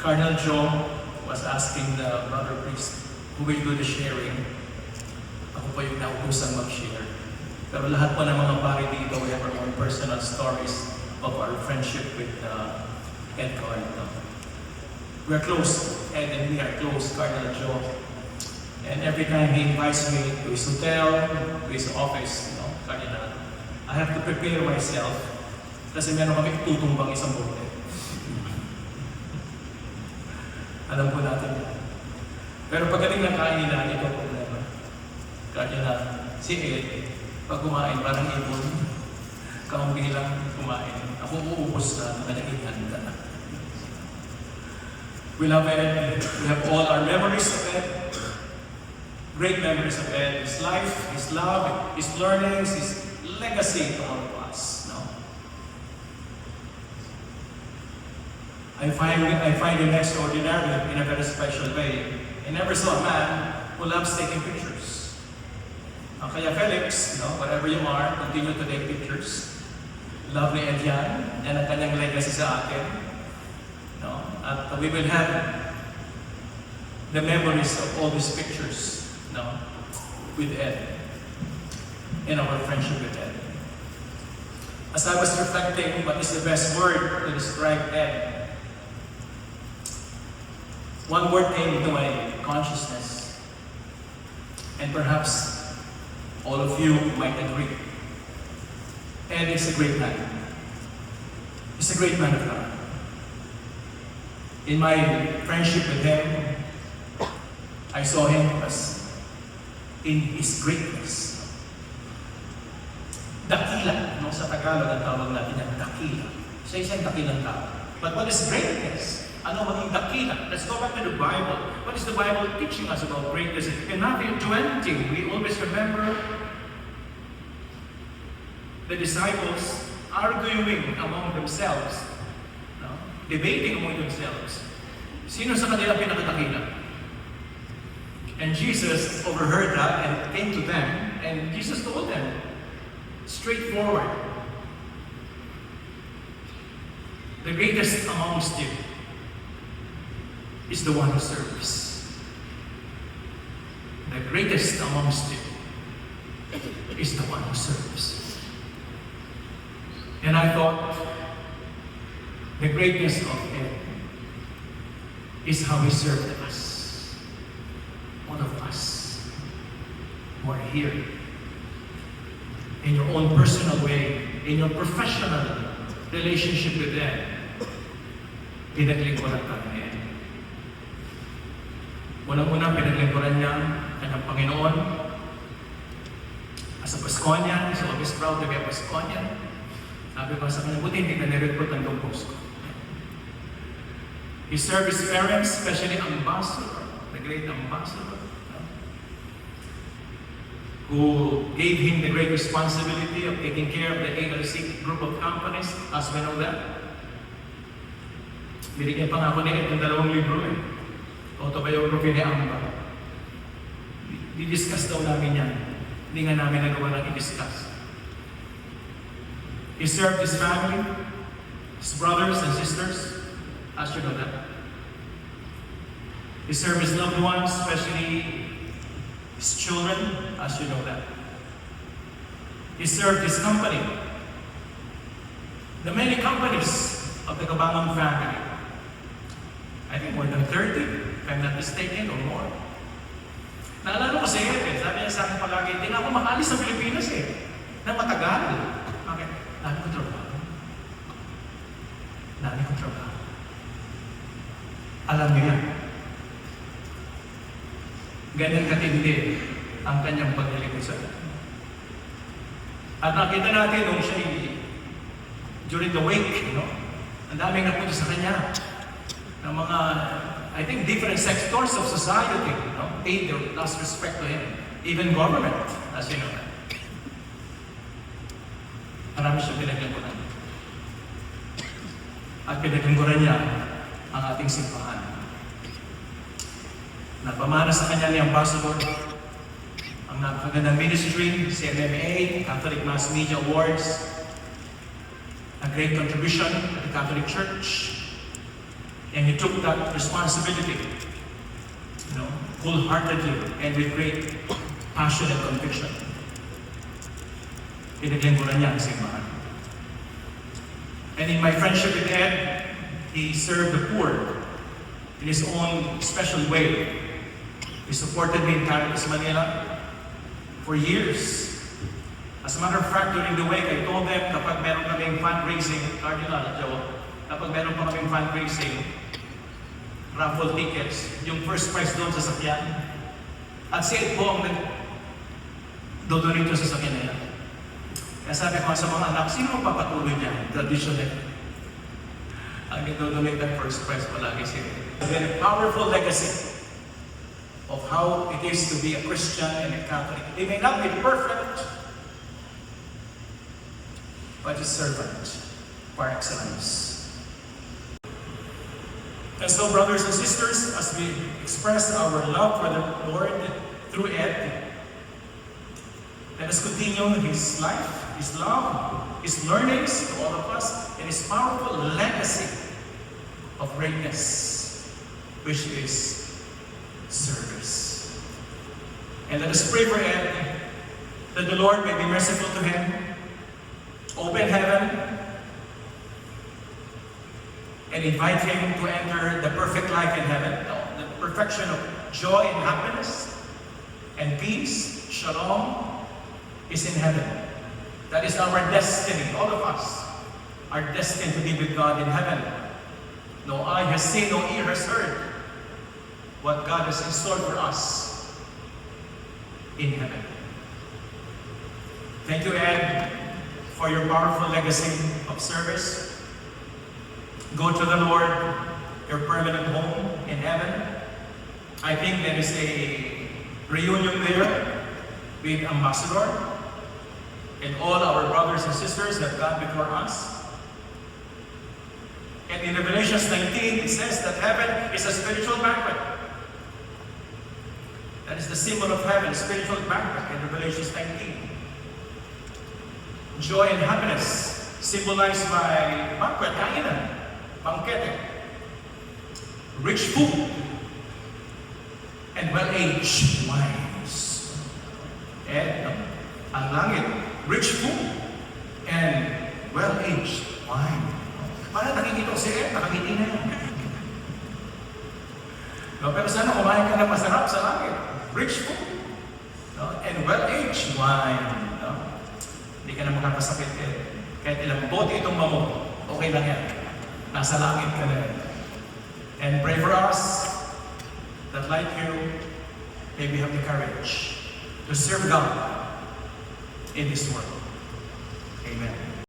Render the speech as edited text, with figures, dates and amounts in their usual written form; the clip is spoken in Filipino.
Cardinal Joe was asking the brother priest who will do the sharing. Ako po yung naubusang mag-share. Pero lahat po ng mga pari dito, we have our own personal stories of our friendship with Ed Cardinal. We are close, Ed and we are close, Cardinal Joe. And every time he invites me to his hotel, to his office, Cardinal, I have to prepare myself kasi meron kami tutumbang isang bote. Alam po natin yan. Pero pagdating ng kainan, ito po problema. Cardinal, si Ed, pag kumain, parang ibon, kaunti lang kumain. Ako uubos na kanyang ihanda. We love Ed. We have all our memories of Ed. Great memories of Ed. His life, his love, his learnings, his legacy to all of us. No? I find him extraordinary in a very special way. I never saw a man who loves taking pictures. Kaya Felix, wherever you are, continue to take pictures. Love ni Ed yan. Yan ang kanyang legacy sa atin. At we will have the memories of all these pictures with Ed, in our friendship with Ed. As I was reflecting, what is the best word to describe Ed? One word came to my consciousness, and perhaps all of you might agree. Ed is a great man. He's a great man of God. In my friendship with him, I saw him as in his greatness. Dakila, sa Tagalog ang tawag natin yan, dakila. Siya isang dakilang tao. But what is greatness? Ano maging dakila? Let's go back to the Bible. What is the Bible teaching us about greatness? In Matthew 20, we always remember the disciples arguing among themselves, debating among themselves. Sino sa kanila pinakadakila? And Jesus overheard that and came to them, and Jesus told them, straightforward, the greatest amongst you is the one who serves. The greatest amongst you is the one who serves. And I thought, the greatness of Him is how He served us. All of us who are here. In your own personal way, in your professional relationship with them, pinaglingkuran ka ni Ed. Unang-una, pinaglingkuran niya kanyang Panginoon. As a Pasconian, he's always proud to be a Pasconian. Sabi ko sa kanya, buti hindi ka nirecruit ang Don Bosco. He served his parents, especially ambassador, the great ambassador, who gave him the great responsibility of taking care of the ALC group of companies, as we know that. Binigyan pa nga ako ni Ed ng 2 libro autobiography ni Amba. Didiscuss daw namin yan. Hindi nga namin nagawa ng i-discuss. He served his family, his brothers and sisters, as you know that. He served his loved ones, especially his children, as you know that. He served his company, the many companies of the Cabangan family. I think more than 30, if I'm not mistaken, or more. Naalala ko si Ed, sabi niya sa akin palagi, hindi na ako makalis sa Pilipinas na matagal. Okay, dami kong trabaho. Dami kong trabaho. Alam niyo yan. Ganyan katindi ang kanyang paglilingkod sa atin. At nakita natin nung siya during the wake, ang daming napunta sa kanya ng mga, I think, different sectors of society, paid their last respect to him. Even government, as you know. Marami siyang pinaglingkuran. At pinaglingkuran niya ang ating simbahan. Nagpamana sa kanya ni Ambassador ang napakagandang ministry, CMMA, Catholic Mass Media Awards, a great contribution to the Catholic Church. And he took that responsibility, wholeheartedly and with great passion and conviction. Pinaglingkuran niya ang simbahan. And in my friendship with Ed, he served the poor in his own special way. He supported me in Caritas Manila for years. As a matter of fact, during the week, I told them kapag meron kaming fundraising, Cardinal at Joe, kapag meron pa kaming fundraising, raffle tickets, yung first prize doon sa sakyan. At si Ed po ang nag-dodonate sa sakyan na yan. Kaya sabi ko sa mga anak, sino ang papatuloy niya? Traditional. Ang nag-dodonate ng first prize palagi si Ed. A very powerful legacy of how it is to be a Christian and a Catholic. They may not be perfect, but a servant par excellence. And so, brothers and sisters, as we express our love for the Lord through Ed, let us continue his life, his love, his learnings to all of us, and his powerful legacy of greatness, which is service. And let us pray for Ed, that the Lord may be merciful to him, open heaven, and invite him to enter the perfect life in heaven, the perfection of joy and happiness and peace, shalom, is in heaven. That is our destiny. All of us are destined to be with God in heaven. No eye has seen, no ear has heard what God has in store for us in heaven. Thank you, Ed, for your powerful legacy of service. Go to the Lord, your permanent home in heaven. I think there is a reunion there with Ambassador and all our brothers and sisters that have gone before us. And in Revelation 19, it says that heaven is a spiritual banquet. That is the symbol of heaven, spiritual banquet in Revelation 19. Joy and happiness symbolized by banquet, kainan. Banquete, rich food, and well-aged wines. And ang langit, rich food, and well-aged wine. Para nakikita ko si Ed, nakangiti na yan. Pero sana kumain ka na masarap sa langit. Rich food, and well-aged wine. Hindi ka na makakasakit, Ed. Kahit ilang bote itong mamot, okay lang yan. Nasa langit ka na. And pray for us that like you, may we have the courage to serve God in this world. Amen.